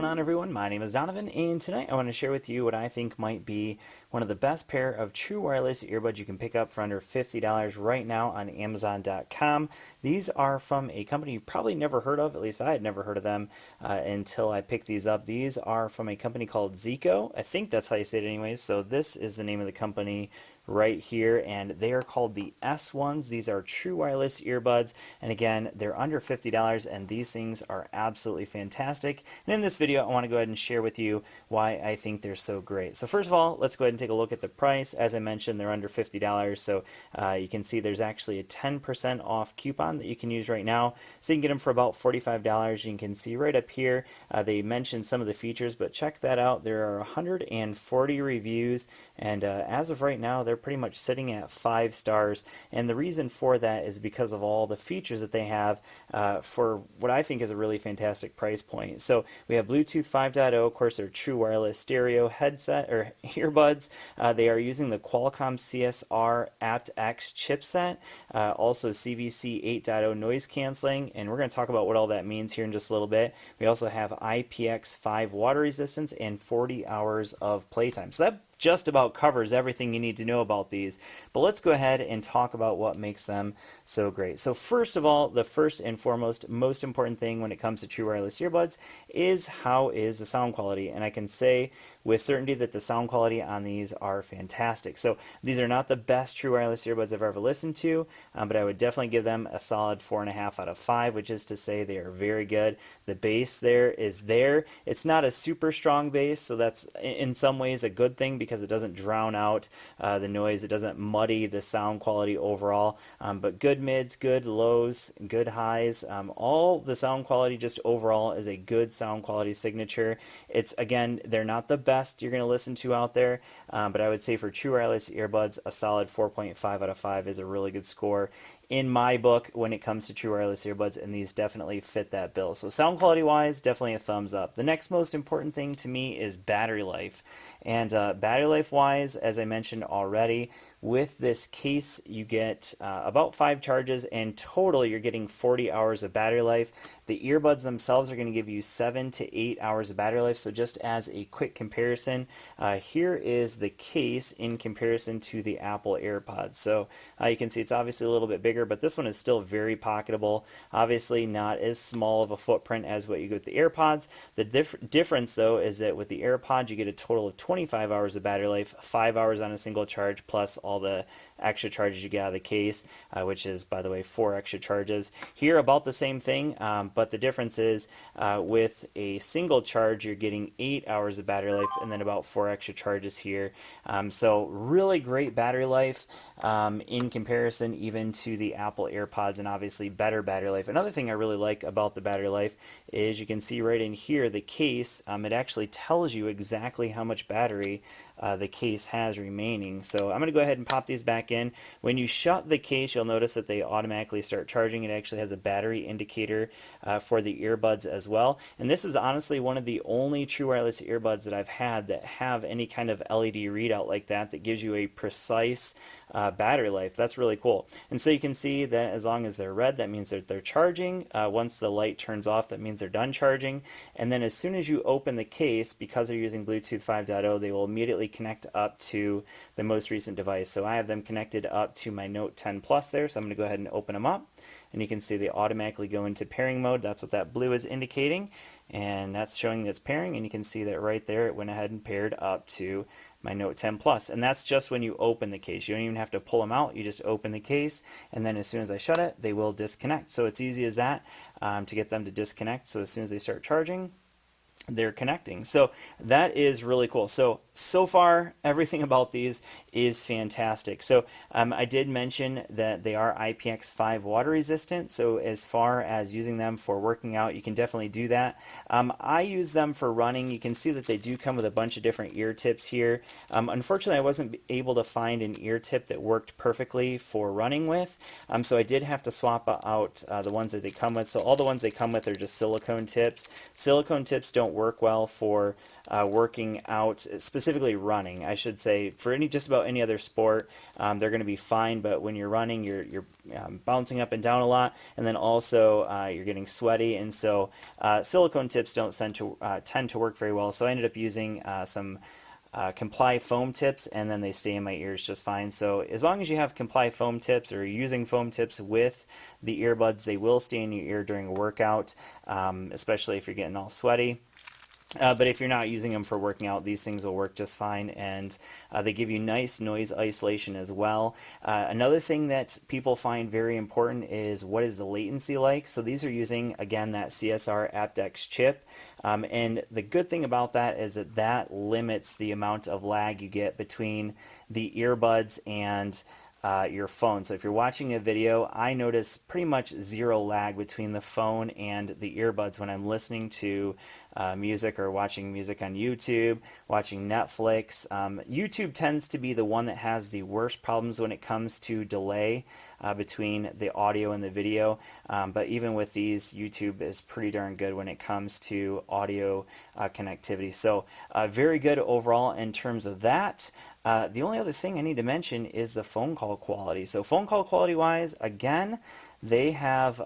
going on, everyone? My name is Donovan, and tonight I want to share with you what I think might be one of the best pair of true wireless earbuds you can pick up for under $50 right now on Amazon.com. These are from a company you've probably never heard of, at least I had never heard of them until I picked these up. These are from a company called Zeakoc. I think that's how you say it anyways, so this is the name of the company right here, and they are called the S1s. These are true wireless earbuds, and again, they're under $50, and these things are absolutely fantastic. And in this video, I want to go ahead and share with you why I think they're so great. So first of all, let's go ahead and take a look at the price. As I mentioned, they're under $50, so you can see there's actually a 10% off coupon that you can use right now. So you can get them for about $45. You can see right up here, they mentioned some of the features, but check that out. There are 140 reviews, and as of right now, they're pretty much sitting at 5 stars, and the reason for that is because of all the features that they have for what I think is a really fantastic price point. So we have Bluetooth 5.0, of course, they're true wireless stereo headset or earbuds. They are using the Qualcomm CSR aptX chipset, also CVC 8.0 noise canceling, and we're going to talk about what all that means here in just a little bit. We also have IPX5 water resistance and 40 hours of playtime. So that just about covers everything you need to know about these. But let's go ahead and talk about what makes them so great. So first of all, the first and foremost, most important thing when it comes to true wireless earbuds is how is the sound quality. And I can say with certainty that the sound quality on these are fantastic. So these are not the best true wireless earbuds I've ever listened to, but I would definitely give them a solid 4.5 out of 5, which is to say they are very good. The bass there is there. It's not a super strong bass, so that's in some ways a good thing because it doesn't drown out the noise. It doesn't muddy the sound quality overall. But good mids, good lows, good highs. All the sound quality just overall is a good sound quality signature. It's, again, they're not the best you're going to listen to out there, but I would say for true wireless earbuds, a solid 4.5 out of 5 is a really good score in my book when it comes to true wireless earbuds, and these definitely fit that bill. So sound quality wise, definitely a thumbs up. The next most important thing to me is battery life. And battery life wise, as I mentioned already, with this case you get about 5 charges, and total you're getting 40 hours of battery life. The earbuds themselves are going to give you 7 to 8 hours of battery life. So just as a quick comparison, here is the case in comparison to the Apple AirPods. So you can see it's obviously a little bit bigger, but this one is still very pocketable. Obviously not as small of a footprint as what you get with the AirPods. The difference though is that with the AirPods you get a total of 25 hours of battery life, 5 hours on a single charge, plus all the extra charges you get out of the case, which is, by the way, 4 extra charges. Here about the same thing, but the difference is with a single charge you're getting 8 hours of battery life and then about 4 extra charges here. So really great battery life in comparison even to the Apple AirPods, and obviously better battery life. Another thing I really like about the battery life is you can see right in here the case, it actually tells you exactly how much battery the case has remaining. So I'm going to go ahead and pop these back in. When you shut the case, you'll notice that they automatically start charging. It actually has a battery indicator for the earbuds as well. And this is honestly one of the only true wireless earbuds that I've had that have any kind of LED readout like that that gives you a precise battery life. That's really cool. And so you can see that as long as they're red, that means that they're charging. Once the light turns off, that means they're done charging. And then as soon as you open the case, because they're using Bluetooth 5.0, they will immediately connect up to the most recent device. So I have them connected up to my Note 10 Plus there, so I'm going to go ahead and open them up. And you can see they automatically go into pairing mode. That's what that blue is indicating, and that's showing that it's pairing, and you can see that right there it went ahead and paired up to my Note 10 Plus. And that's just when you open the case. You don't even have to pull them out. You just open the case, and then as soon as I shut it, they will disconnect. So it's easy as that to get them to disconnect. So as soon as they start charging, they're connecting. So that is really cool. So far everything about these is fantastic. So I did mention that they are IPX5 water resistant, so as far as using them for working out, you can definitely do that. I use them for running. You can see that they do come with a bunch of different ear tips here. Unfortunately I wasn't able to find an ear tip that worked perfectly for running with, so I did have to swap out the ones that they come with. So all the ones they come with are just silicone tips. Silicone tips don't work well for working out, specifically running, I should say. For just about any other sport, they're going to be fine. But when you're running, you're bouncing up and down a lot, and then also you're getting sweaty, and so silicone tips don't tend to work very well. So I ended up using some Comply foam tips, and then they stay in my ears just fine. So as long as you have Comply foam tips or you're using foam tips with the earbuds, they will stay in your ear during a workout, especially if you're getting all sweaty. But if you're not using them for working out, these things will work just fine, and they give you nice noise isolation as well. Another thing that people find very important is what is the latency like. So these are using, again, that CSR aptX chip, and the good thing about that is that that limits the amount of lag you get between the earbuds and your phone. So if you're watching a video, I notice pretty much zero lag between the phone and the earbuds when I'm listening to music or watching music on YouTube, watching Netflix. YouTube tends to be the one that has the worst problems when it comes to delay between the audio and the video. But even with these, YouTube is pretty darn good when it comes to audio connectivity. So very good overall in terms of that. The only other thing I need to mention is the phone call quality. So phone call quality wise, again, they have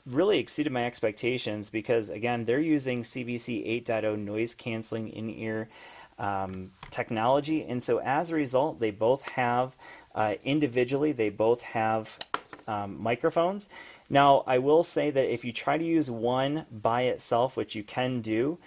really exceeded my expectations because, again, they're using CVC 8.0 noise canceling in-ear technology. And so as a result, they both have, individually, they both have microphones. Now, I will say that if you try to use one by itself, which you can do,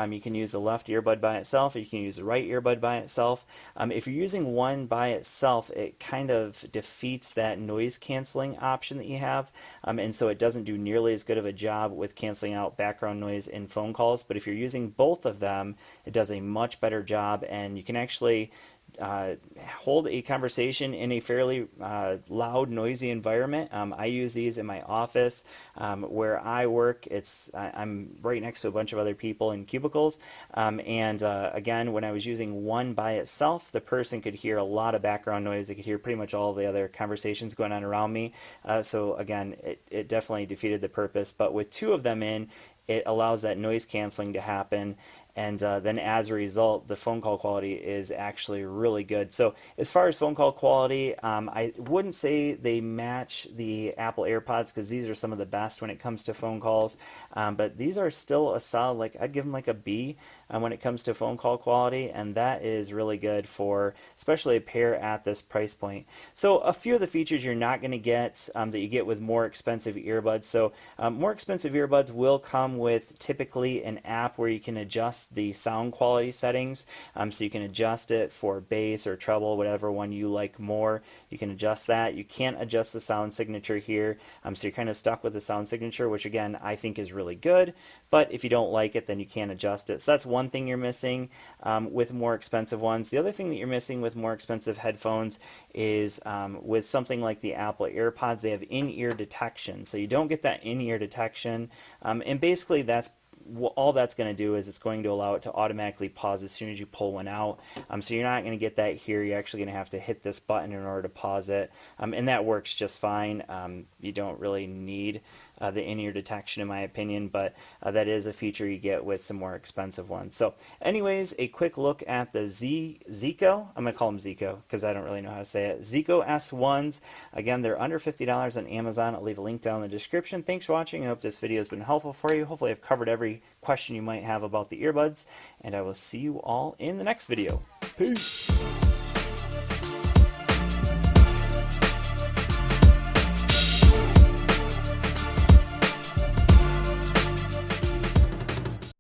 you can use the left earbud by itself, or you can use the right earbud by itself. If you're using one by itself, it kind of defeats that noise canceling option that you have, and so it doesn't do nearly as good of a job with canceling out background noise in phone calls. But if you're using both of them, it does a much better job, and you can actually hold a conversation in a fairly loud, noisy environment. I use these in my office where I work. I'm right next to a bunch of other people in cubicles, and again, when I was using one by itself, the person could hear a lot of background noise. They could hear pretty much all the other conversations going on around me. So again, it definitely defeated the purpose. But with two of them in, it allows that noise canceling to happen, and then as a result, the phone call quality is actually really good. So as far as phone call quality, I wouldn't say they match the Apple AirPods because these are some of the best when it comes to phone calls, but these are still a solid, like I'd give them like a B when it comes to phone call quality, and that is really good for especially a pair at this price point. So a few of the features you're not going to get that you get with more expensive earbuds. So more expensive earbuds will come with typically an app where you can adjust the sound quality settings, so you can adjust it for bass or treble, whatever one you like more. You can adjust that. You can't adjust the sound signature here, so you're kind of stuck with the sound signature, which again I think is really good, but if you don't like it, then you can't adjust it. So that's one thing you're missing with more expensive ones. The other thing that you're missing with more expensive headphones is with something like the Apple AirPods, they have in-ear detection, so you don't get that in-ear detection, and basically all that's going to do is it's going to allow it to automatically pause as soon as you pull one out. So you're not going to get that here. You're actually going to have to hit this button in order to pause it, and that works just fine. You don't really need the in-ear detection in my opinion, but that is a feature you get with some more expensive ones. So anyways, a quick look at the Zeakoc, I'm going to call them Zeakoc because I don't really know how to say it, Zeakoc S1s. Again, they're under $50 on Amazon. I'll leave a link down in the description. Thanks for watching. I hope this video has been helpful for you. Hopefully I've covered every question you might have about the earbuds, and I will see you all in the next video. Peace!